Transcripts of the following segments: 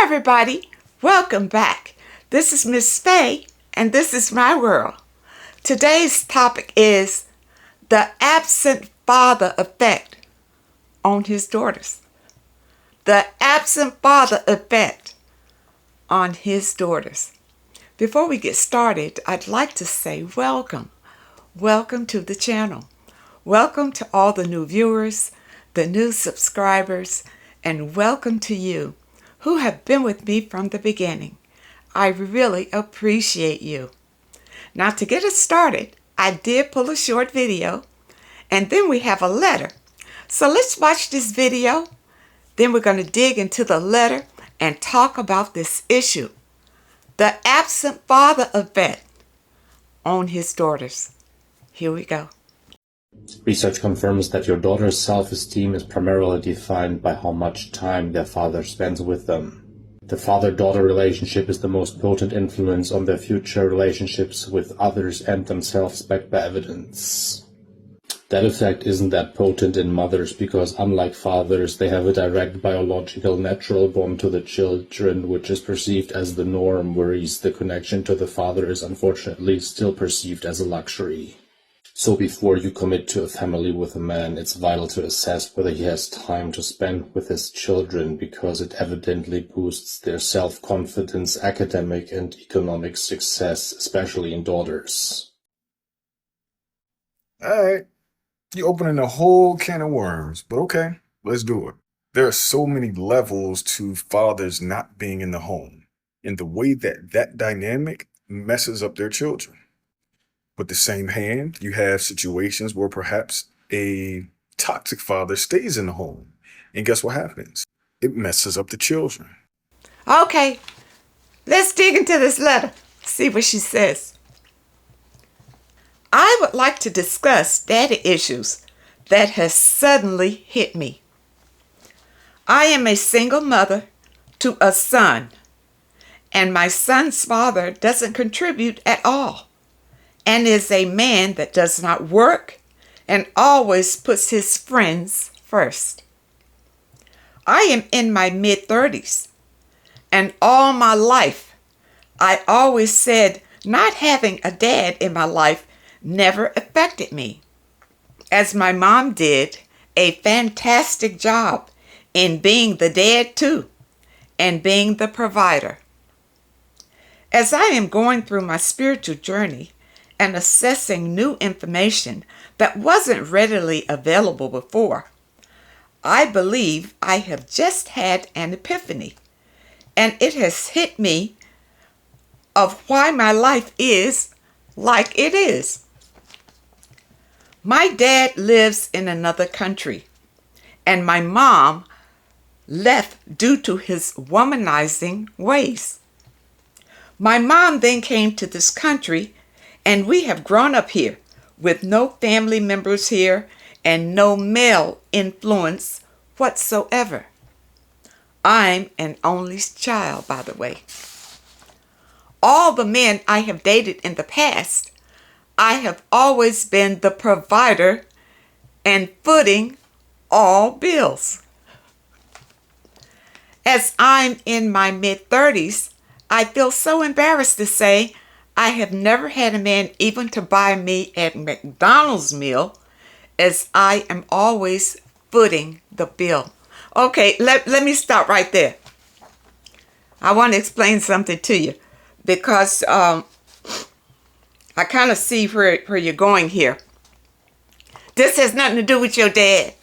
everybody, welcome back. This is Miss Faye, and this is my world. Today's topic is the absent father effect on his daughters. The absent father effect on his daughters. Before we get started, I'd like to say welcome. Welcome to the channel. Welcome to all the new viewers, the new subscribers, and welcome to you who have been with me from the beginning. I really appreciate you. Now, to get us started, I did pull a short video, and then we have a letter. So let's watch this video. Then we're going to dig into the letter and talk about this issue. The absent father effect on his daughters. Here we go. Research confirms that your daughter's self-esteem is primarily defined by how much time their father spends with them. The father-daughter relationship is the most potent influence on their future relationships with others and themselves, backed by evidence. That effect isn't that potent in mothers because, unlike fathers, they have a direct biological natural bond to the children, which is perceived as the norm, whereas the connection to the father is unfortunately still perceived as a luxury. So before you commit to a family with a man, it's vital to assess whether he has time to spend with his children, because it evidently boosts their self-confidence, academic and economic success, especially in daughters. Alright, you're opening a whole can of worms, but okay, let's do it. There are so many levels to fathers not being in the home, and the way that dynamic messes up their children. With the same hand, you have situations where perhaps a toxic father stays in the home. And guess what happens? It messes up the children. Okay, let's dig into this letter. See what she says. I would like to discuss daddy issues that has suddenly hit me. I am a single mother to a son, and my son's father doesn't contribute at all, and is a man that does not work and always puts his friends first. I am in my mid-30s, and all my life, I always said not having a dad in my life never affected me, as my mom did a fantastic job in being the dad too, and being the provider. As I am going through my spiritual journey, and assessing new information that wasn't readily available before, I believe I have just had an epiphany, and it has hit me of why my life is like it is. My dad lives in another country, and my mom left due to his womanizing ways. My mom then came to this country, and we have grown up here with no family members here and no male influence whatsoever. I'm an only child, by the way. All the men I have dated in the past, I have always been the provider and footing all bills. As I'm in my mid-30s, I feel so embarrassed to say I have never had a man even to buy me a McDonald's meal, as I am always footing the bill. Okay, let me stop right there. I want to explain something to you, because I kind of see where you're going here. This has nothing to do with your dad.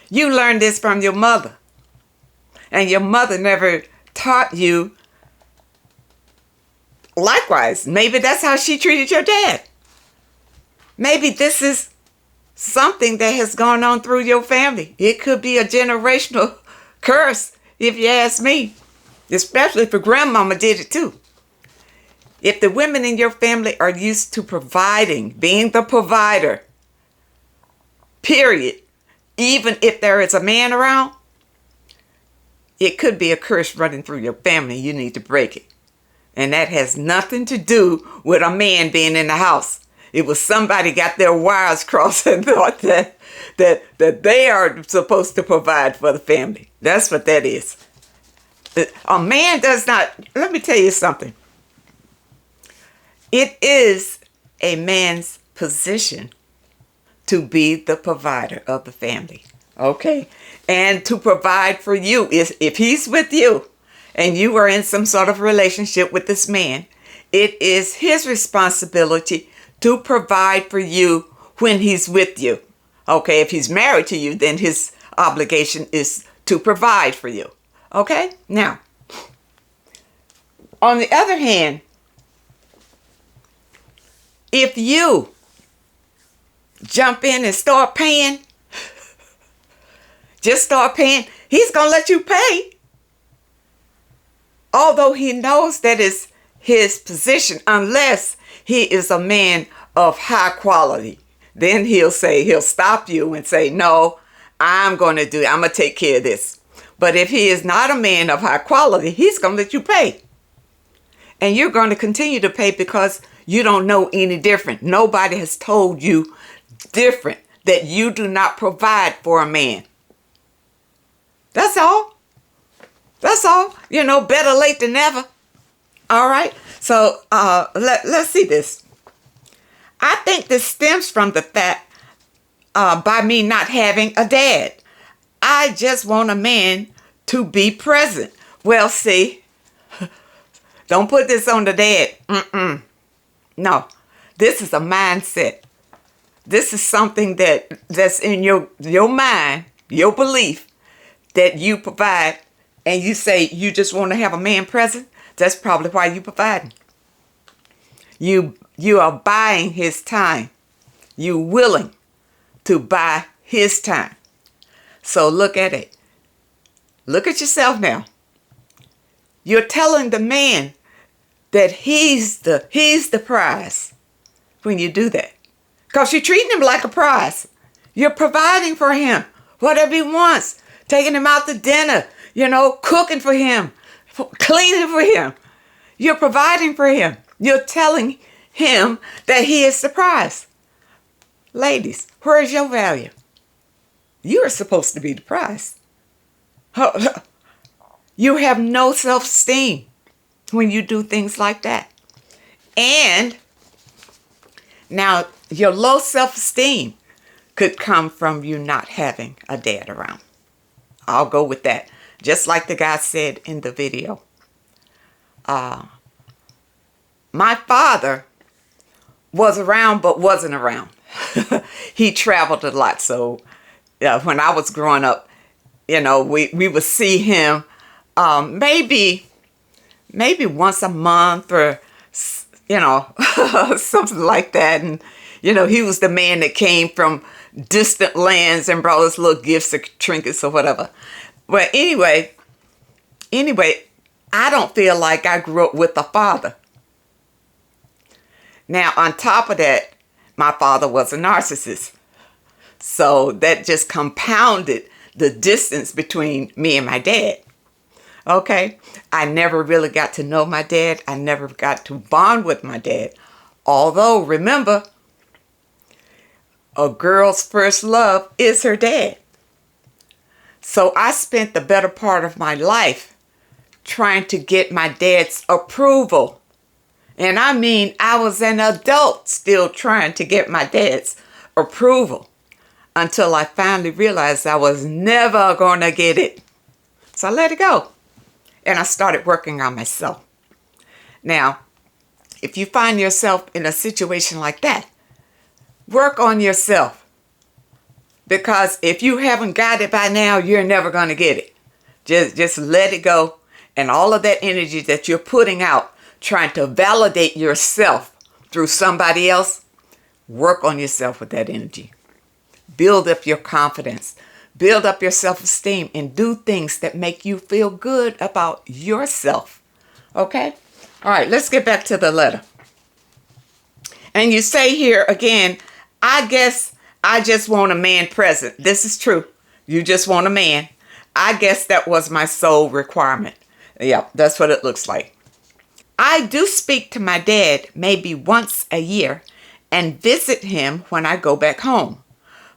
You learned this from your mother, and your mother never taught you. Likewise, maybe that's how she treated your dad. Maybe this is something that has gone on through your family. It could be a generational curse, if you ask me, especially if your grandmama did it too. If the women in your family are used to providing, being the provider, period, even if there is a man around, it could be a curse running through your family. You need to break it. And that has nothing to do with a man being in the house. It was somebody got their wires crossed and thought that they are supposed to provide for the family. That's what that is. A man does not, let me tell you something. It is a man's position to be the provider of the family, okay? And to provide for you. If he's with you and you are in some sort of relationship with this man, it is his responsibility to provide for you when he's with you. Okay, if he's married to you, then his obligation is to provide for you. Okay? Now, on the other hand, if you jump in and start paying, just start paying, he's going to let you pay. Although he knows that it's his position, unless he is a man of high quality. Then he'll stop you and say, no, I'm going to take care of this. But if he is not a man of high quality, he's going to let you pay. And you're going to continue to pay because you don't know any different. Nobody has told you different, that you do not provide for a man. That's all. That's all. Better late than never. All right. So let's see this. I think this stems from the fact by me not having a dad. I just want a man to be present. Well, see, don't put this on the dad. No, this is a mindset. This is something that's in your mind, your belief, that you provide, and you say you just want to have a man present. That's probably why you providing. You are buying his time. You're willing to buy his time. So look at it. Look at yourself now. You're telling the man that he's the prize when you do that. Because you're treating him like a prize. You're providing for him whatever he wants. Taking him out to dinner, cooking for him, cleaning for him. You're providing for him. You're telling him that he is the prize. Ladies, where is your value? You are supposed to be the prize. You have no self-esteem when you do things like that. And now your low self-esteem could come from you not having a dad around. I'll go with that. Just like the guy said in the video. My father was around but wasn't around. He traveled a lot. So when I was growing up, we would see him maybe once a month or, something like that. And, he was the man that came from distant lands and brought us little gifts or trinkets or whatever. Well, anyway, I don't feel like I grew up with a father. Now, on top of that, my father was a narcissist. So that just compounded the distance between me and my dad. Okay? I never really got to know my dad. I never got to bond with my dad. Although, remember, a girl's first love is her dad. So I spent the better part of my life trying to get my dad's approval. And I mean, I was an adult still trying to get my dad's approval until I finally realized I was never going to get it. So I let it go. And I started working on myself. Now, if you find yourself in a situation like that, work on yourself. Because if you haven't got it by now, you're never going to get it. Just let it go. And all of that energy that you're putting out, trying to validate yourself through somebody else, work on yourself with that energy. Build up your confidence. Build up your self-esteem and do things that make you feel good about yourself. Okay? All right, let's get back to the letter. And you say here again, I guess I just want a man present. This is true. You just want a man. I guess that was my sole requirement. Yeah, that's what it looks like. I do speak to my dad maybe once a year and visit him when I go back home.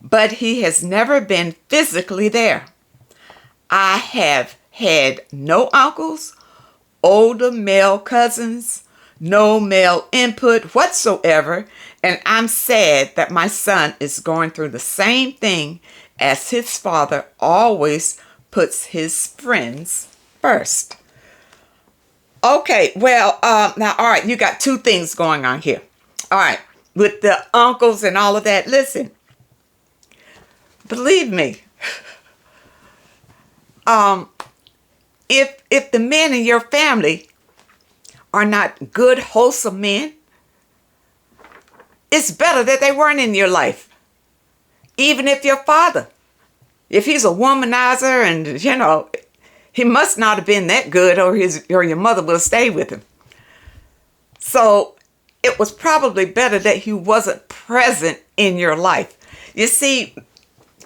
But he has never been physically there. I have had no uncles, older male cousins, no male input whatsoever, and I'm sad that my son is going through the same thing as his father always puts his friends first. Okay, well, now, all right, you got two things going on here. All right, with the uncles and all of that, listen, believe me, if the men in your family are not good, wholesome men, it's better that they weren't in your life. Even if your father, if he's a womanizer and, he must not have been that good, or your mother will stay with him. So it was probably better that he wasn't present in your life. You see,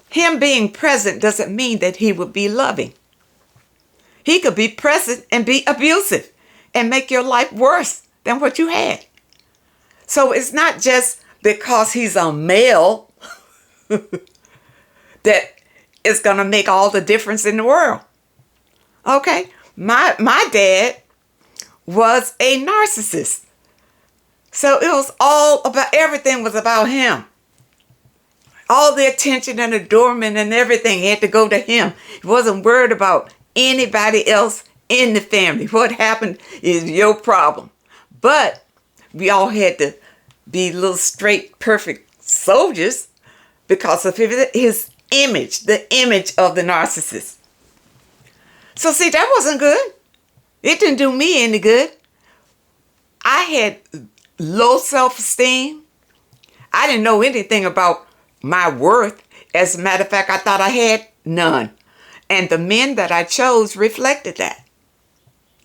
him being present doesn't mean that he would be loving. He could be present and be abusive and make your life worse than what you had. So it's not just because he's a male that it's going to make all the difference in the world. Okay, my dad was a narcissist. So it was all about, everything was about him. All the attention and adornment and everything had to go to him. He wasn't worried about anybody else in the family. What happened is your problem. But we all had to be little straight, perfect soldiers because of his image, the image of the narcissist. So see, that wasn't good. It didn't do me any good. I had low self-esteem. I didn't know anything about my worth. As a matter of fact, I thought I had none. And the men that I chose reflected that.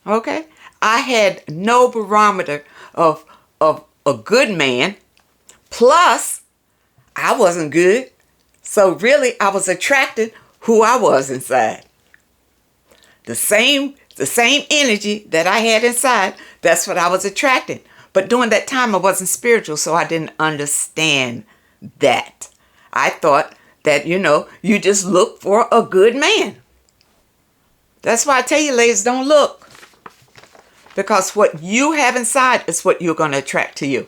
Okay? I had no barometer of a good man. Plus, I wasn't good. So really, I was attracted who I was inside. The same energy that I had inside, that's what I was attracting. But during that time, I wasn't spiritual, so I didn't understand that. I thought that, you just look for a good man. That's why I tell you, ladies, don't look. Because what you have inside is what you're going to attract to you.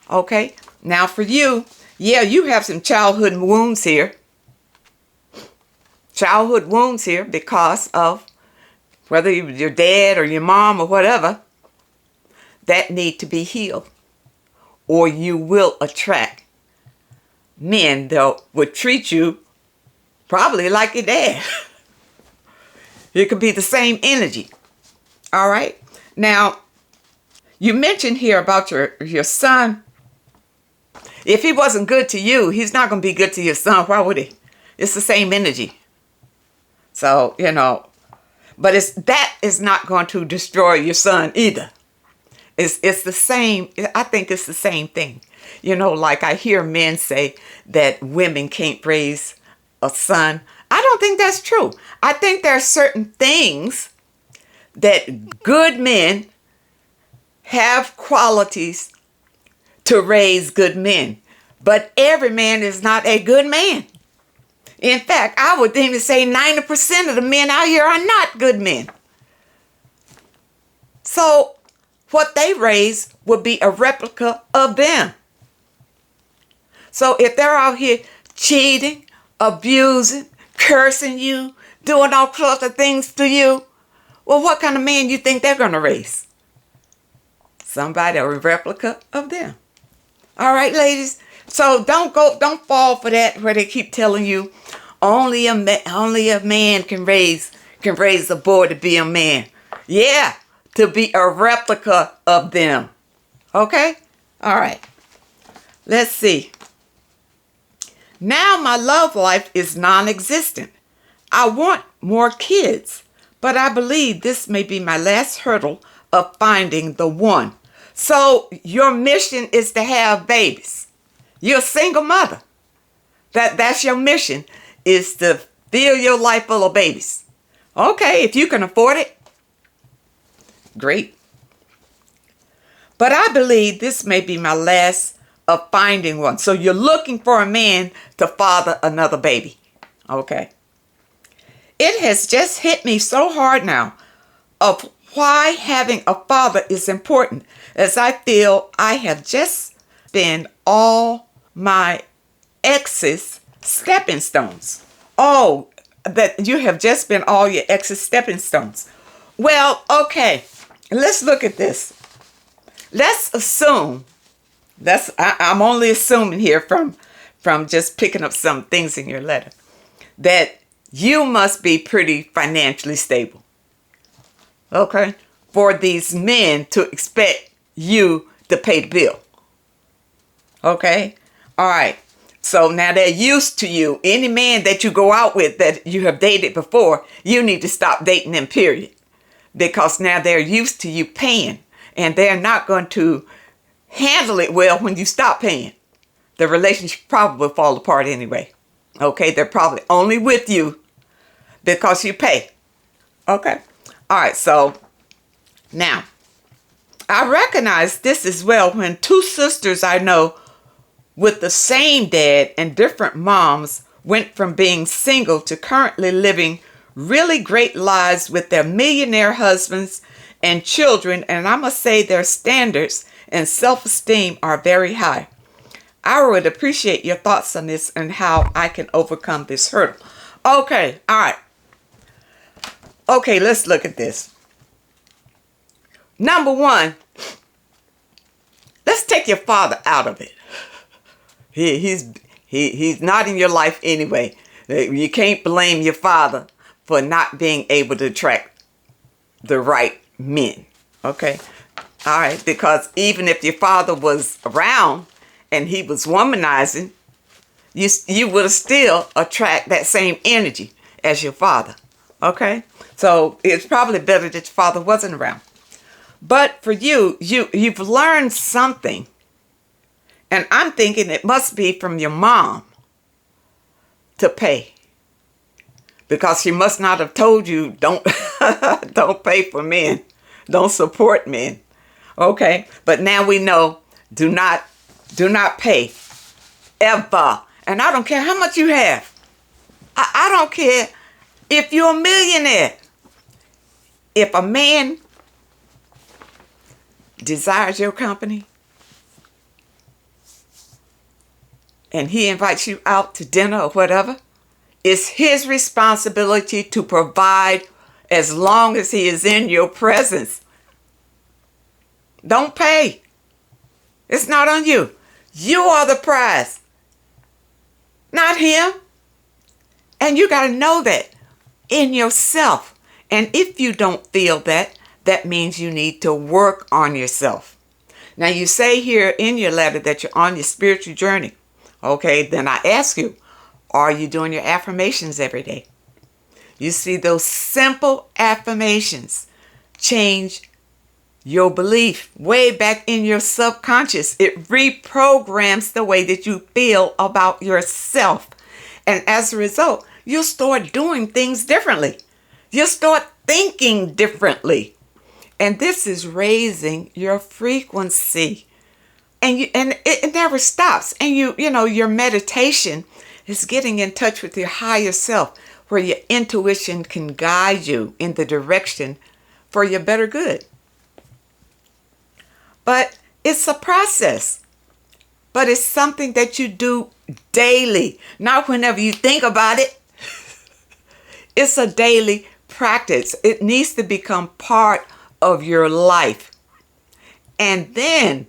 Okay? Now for you, yeah, you have some childhood wounds here. Childhood wounds here because of whether your dad or your mom or whatever, that need to be healed. Or you will attract men that would treat you probably like your dad. It could be the same energy. All right. Now, you mentioned here about your son. If he wasn't good to you, he's not going to be good to your son. Why would he? It's the same energy. So, but that is not going to destroy your son either. It's the same. I think it's the same thing. Like I hear men say that women can't raise a son. I don't think that's true. I think there are certain things that good men have qualities to raise good men. But every man is not a good man. In fact, I would even say 90% of the men out here are not good men. So what they raise would be a replica of them. So if they're out here cheating, abusing, cursing you, doing all sorts of things to you, well, what kind of man you think they're going to raise? Somebody, a replica of them. All right, ladies. So don't fall for that where they keep telling you only a man can raise a boy to be a man. Yeah, to be a replica of them. Okay? All right. Let's see. Now my love life is non-existent. I want more kids, but I believe this may be my last hurdle of finding the one. So your mission is to have babies. You're a single mother. That's your mission, is to fill your life full of babies. Okay, if you can afford it, great. But I believe this may be my last of finding one. So you're looking for a man to father another baby. Okay. It has just hit me so hard now of why having a father is important, as I feel I have just been all my ex's stepping stones. Oh, that you have just been all your ex's stepping stones. Well, okay, let's look at this. Let's assume, I'm only assuming here from just picking up some things in your letter, that you must be pretty financially stable. Okay? For these men to expect you to pay the bill. Okay? All right. So now they're used to you. Any man that you go out with that you have dated before, you need to stop dating them, period. Because now they're used to you paying. And they're not going to handle it well when you stop paying. The relationship probably will fall apart anyway. Okay? They're probably only with you because you pay. Okay? All right, so now, I recognize this as well when two sisters I know with the same dad and different moms went from being single to currently living really great lives with their millionaire husbands and children, and I must say their standards and self-esteem are very high. I would appreciate your thoughts on this and how I can overcome this hurdle. Okay, all right. Okay, let's look at this. Number one, let's take your father out of it. He's not in your life anyway. You can't blame your father for not being able to attract the right men. Okay? All right, because even if your father was around and he was womanizing, you would still attract that same energy as your father. Okay? So it's probably better that your father wasn't around. But for you've learned something. And I'm thinking it must be from your mom to pay. Because she must not have told you, don't pay for men. Don't support men. Okay? But now we know, do not pay. Ever. And I don't care how much you have. I don't care if you're a millionaire. If a man desires your company and he invites you out to dinner or whatever, it's his responsibility to provide as long as he is in your presence. Don't pay. It's not on you. You are the prize, not him. And you got to know that in yourself. And if you don't feel that, that means you need to work on yourself. Now you say here in your letter that you're on your spiritual journey. Okay, then I ask you, are you doing your affirmations every day? You see, those simple affirmations change your belief way back in your subconscious. It reprograms the way that you feel about yourself. And as a result, you'll start doing things differently. You'll start thinking differently. And this is raising your frequency. And it never stops. And you know, your meditation is getting in touch with your higher self, where your intuition can guide you in the direction for your better good. But it's a process. But it's something that you do daily, not whenever you think about it. It's a daily practice. It needs to become part of your life. And then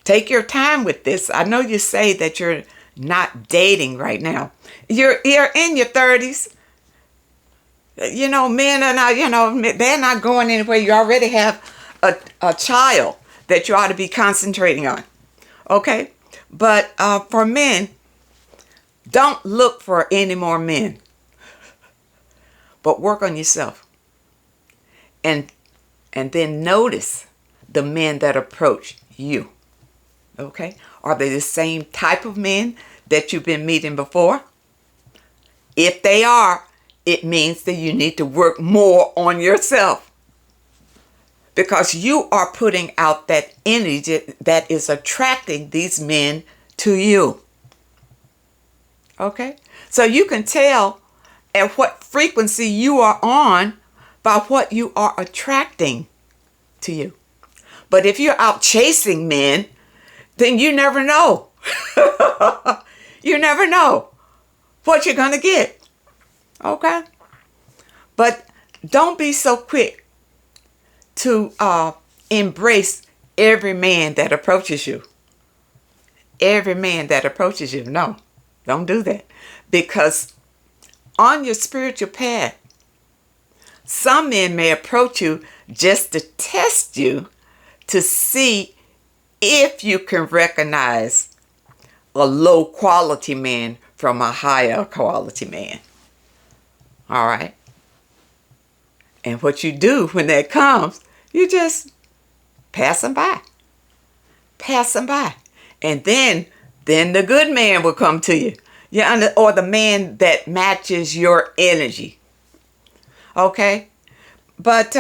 take your time with this. I know you say that you're not dating right now. You're in your 30s. You know, men are not, they're not going anywhere. You already have a child that you ought to be concentrating on. Okay? But for men, don't look for any more men. But work on yourself. And then notice the men that approach you. Okay? Are they the same type of men that you've been meeting before? If they are, it means that you need to work more on yourself. Because you are putting out that energy that is attracting these men to you. Okay? So you can tell at what frequency you are on by what you are attracting to you. But if you're out chasing men, then you never know. You never know what you're going to get. Okay? But don't be so quick to embrace every man that approaches you. Every man that approaches you. No, don't do that. Because on your spiritual path, some men may approach you just to test you, to see if you can recognize a low quality man from a higher quality man. All right? And what you do when that comes, you just pass them by. Pass them by. And then the good man will come to you. Yeah, or the man that matches your energy. Okay? But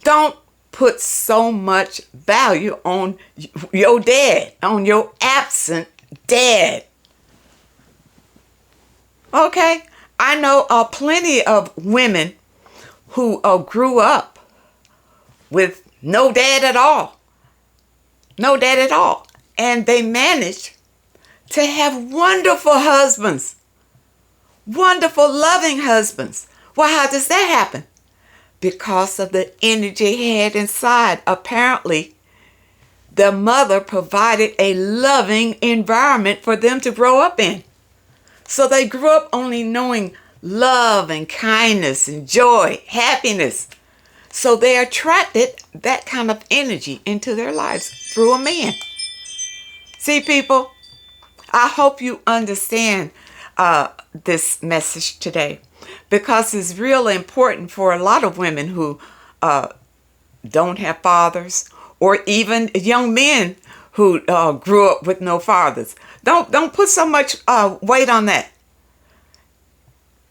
don't put so much value on your dad, on your absent dad. Okay? I know plenty of women who grew up with no dad at all. No dad at all. And they managed to have wonderful husbands. Wonderful, loving husbands. Well, how does that happen? Because of the energy he had inside. Apparently, the mother provided a loving environment for them to grow up in. So they grew up only knowing love and kindness and joy, happiness. So they attracted that kind of energy into their lives through a man. See, people, I hope you understand this message today, because it's really important for a lot of women who don't have fathers, or even young men who grew up with no fathers. Don't put so much weight on that.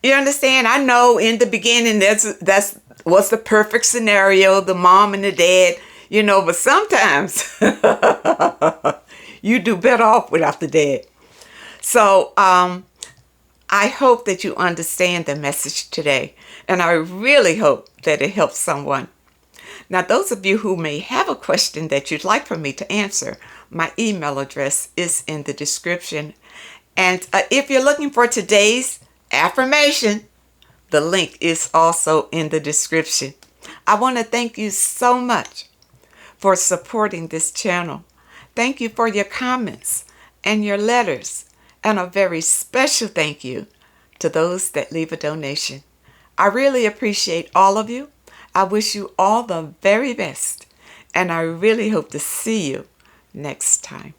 You understand? I know in the beginning that's was the perfect scenario, the mom and the dad, you know, but sometimes you do better off without the dad. So I hope that you understand the message today, and I really hope that it helps someone. Now, those of you who may have a question that you'd like for me to answer, my email address is in the description. And if you're looking for today's affirmation, the link is also in the description. I want to thank you so much for supporting this channel. Thank you for your comments and your letters, and a very special thank you to those that leave a donation. I really appreciate all of you. I wish you all the very best, and I really hope to see you next time.